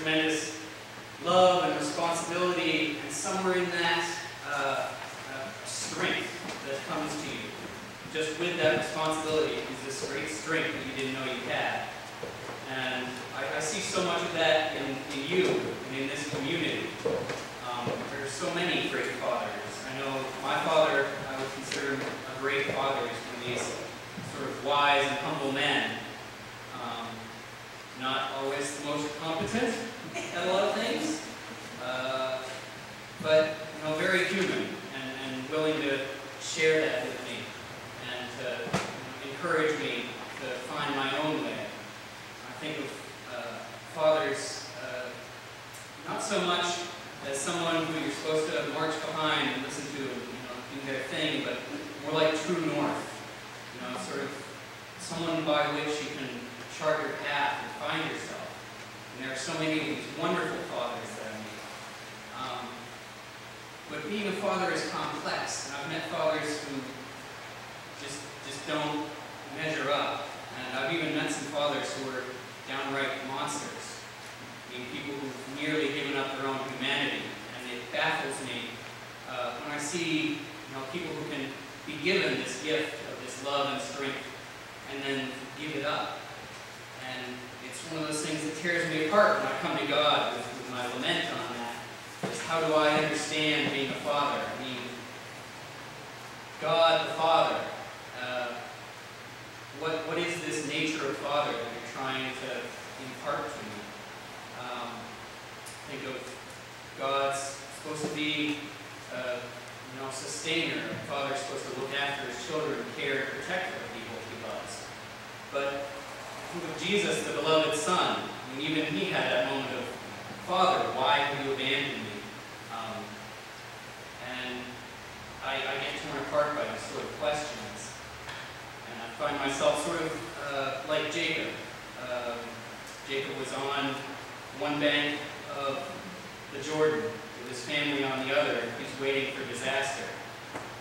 tremendous love and responsibility, and somewhere in that, strength that comes to you. Just with that responsibility is this great strength that you didn't know you had. And I see so much of that in you and in this community. There are so many great fathers. I know my father, I would consider him a great father. He's one of these sort of wise and humble men. Not always the most competent at a lot of things, but very human and willing to share that with me and to encourage me to find my own way. I think of fathers not so much as someone who you're supposed to march behind and listen to and do their thing, but more like true north. Sort of someone by which you can chart your path and find yourself. And there are so many of these wonderful fathers that I meet. But being a father is complex, and I've met fathers who just don't measure up. And I've even met some fathers who are downright monsters. People who've nearly given up their own humanity. And it baffles me when I see people who can be given this gift of this love and strength and then give it up. And it's one of those things that tears me apart when I come to God with my lament on that. Is how do I understand being a father? I mean, God the Father. What is this nature of father that you're trying to impart to me? Think of God's supposed to be sustainer. A father's supposed to look after his children, care and protect the people he loves. But think of Jesus, the beloved Son. I mean, even he had that moment of, Father, why have you abandoned me? And I get torn apart by these sort of questions. And I find myself sort of like Jacob. Jacob was on one bank of the Jordan with his family on the other. He's waiting for disaster.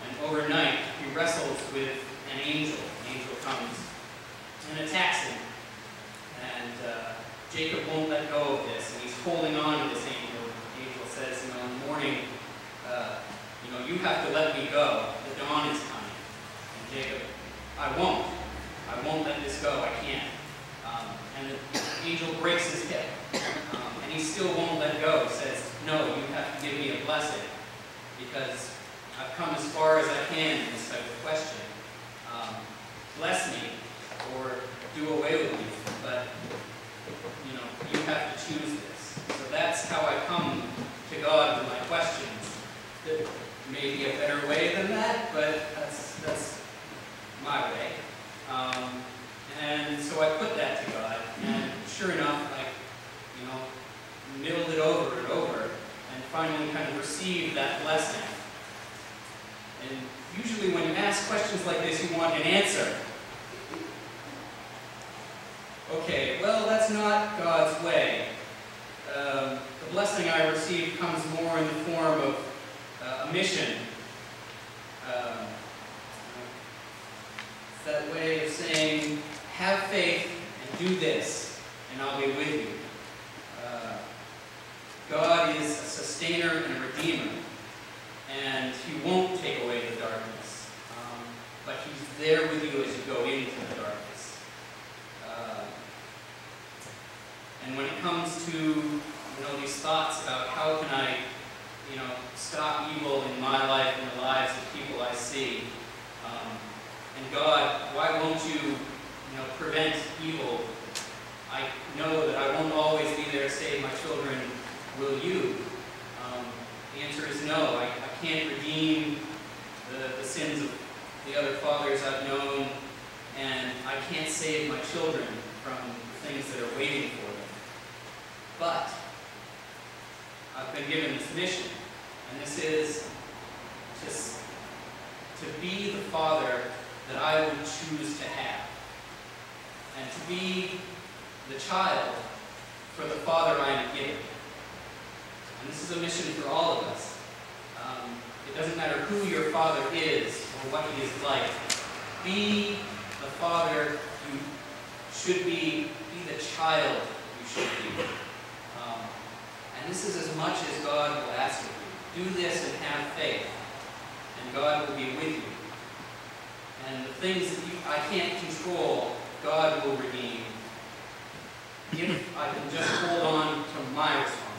And overnight, he wrestles with an angel. An angel comes and attacks him. And Jacob won't let go of this, and he's holding on to this angel. The angel says, in the morning, you have to let me go. The dawn is coming. And Jacob, I won't let this go. I can't. And the angel breaks his hip. And he still won't let go. He says, no, you have to give me a blessing, because I've come as far as I can in this type of question. Bless me, or do away with me, but you have to choose this. So that's how I come to God with my questions. There may be a better way than that, but that's my way. And so I put that to God, and sure enough, I milled it over and over, and finally kind of received that blessing. And usually when you ask questions like this, you want an answer. Okay, well, that's not God's way. The blessing I received comes more in the form of a mission. It's that way of saying, have faith and do this, and I'll be with you. God is a sustainer and a redeemer, and He won't take away the darkness, but He's there with you as you go into the darkness. And when it comes to these thoughts about how can I stop evil in my life and the lives of people I see, and God, why won't you prevent evil? I know that I won't always be there to save my children. Will you? The answer is no. I can't redeem the sins of the other fathers I've known, and I can't save my children from the things that are waiting for them. But I've been given this mission, and this is just to be the father that I would choose to have, and to be the child for the father I am given. And this is a mission for all of us. It doesn't matter who your father is or what he is like. Be the father you should be the child you should be. And this is as much as God will ask of you. Do this and have faith, and God will be with you. And the things that I can't control, God will redeem. If I can just hold on to my responsibility.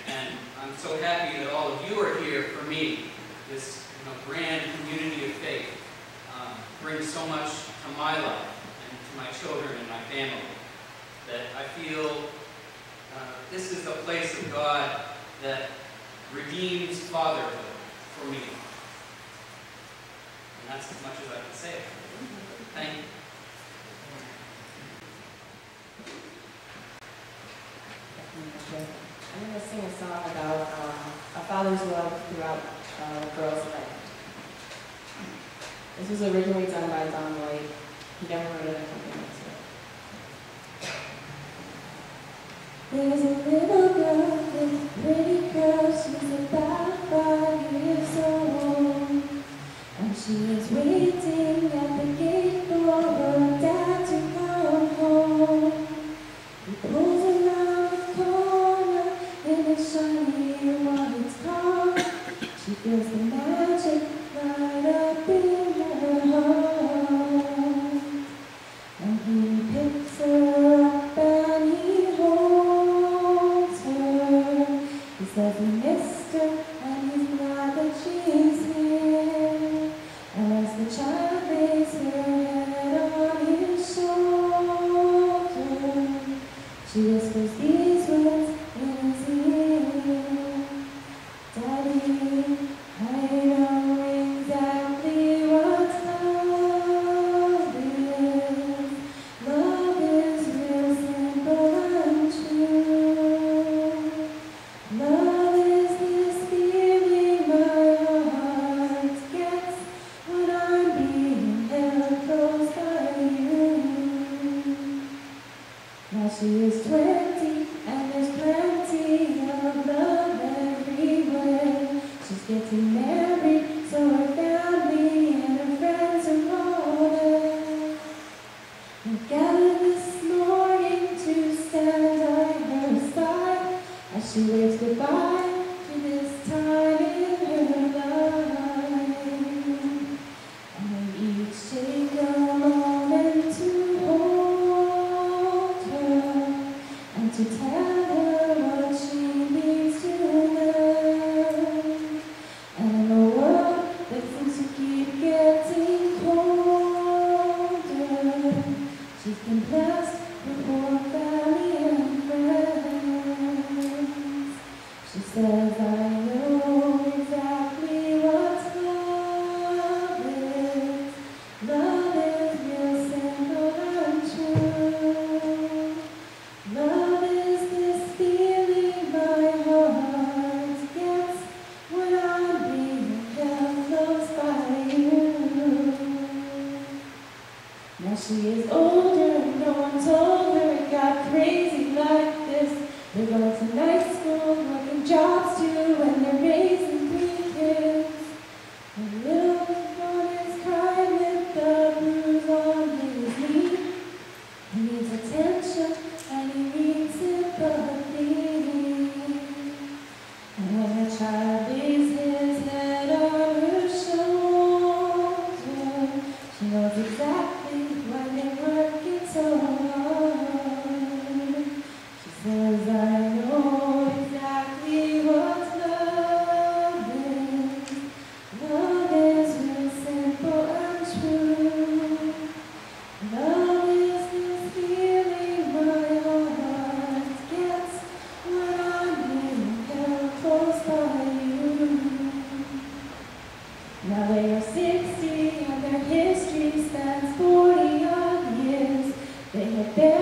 And I'm so happy that all of you are here for me. This grand community of faith brings so much to my life and to my children and my family that I feel this is the place of God that redeems fatherhood for me. And that's as much as I can say. Thank you. I'm going to sing a song about a father's love throughout a girl's life. This was originally done by Don White. He never wrote it, There's a little girl, this pretty girl, she's about 5 years old. And she is waiting at the gate for her dad to come home. He pulls around the corner in a shiny white car. She feels the magic light up in her heart. And he picks her up and he holds her. He says he missed her and he's glad that she's here. And as the child lays her head on his shoulder, she whispers these words in his ear. Daddy, I know exactly what love is. Love is real simple and true. Love is this feeling my heart gets when I'm being held close by you. Now she is 20 and there's plenty of love everywhere. She's getting married, so her family and her friends are all there. We gathered this morning to stand by her side as she waves goodbye to this time in her life. And we each take a moment to hold her and to tell her what she needs to learn. And in a world that seems to keep getting colder, she's been blessed with more family and friends. She says, I know exactly what love is. Love is real simple and true. Love is this feeling my heart gets when I'm being held close by you. Now she is older and no one told her it got crazy like this. They're going to night school, working jobs too, and they're raising 3 kids. The little one is crying with the bruise on his knee. He needs attention and he needs sympathy. And when the child lays his head on her shoulder, she knows exactly why they work so hard. She says, I know exactly what love is. Love is real simple and true. Love is this feeling my heart gets when I'm being held close by you. Now they are 60 and their history spans 40 odd years. They have barely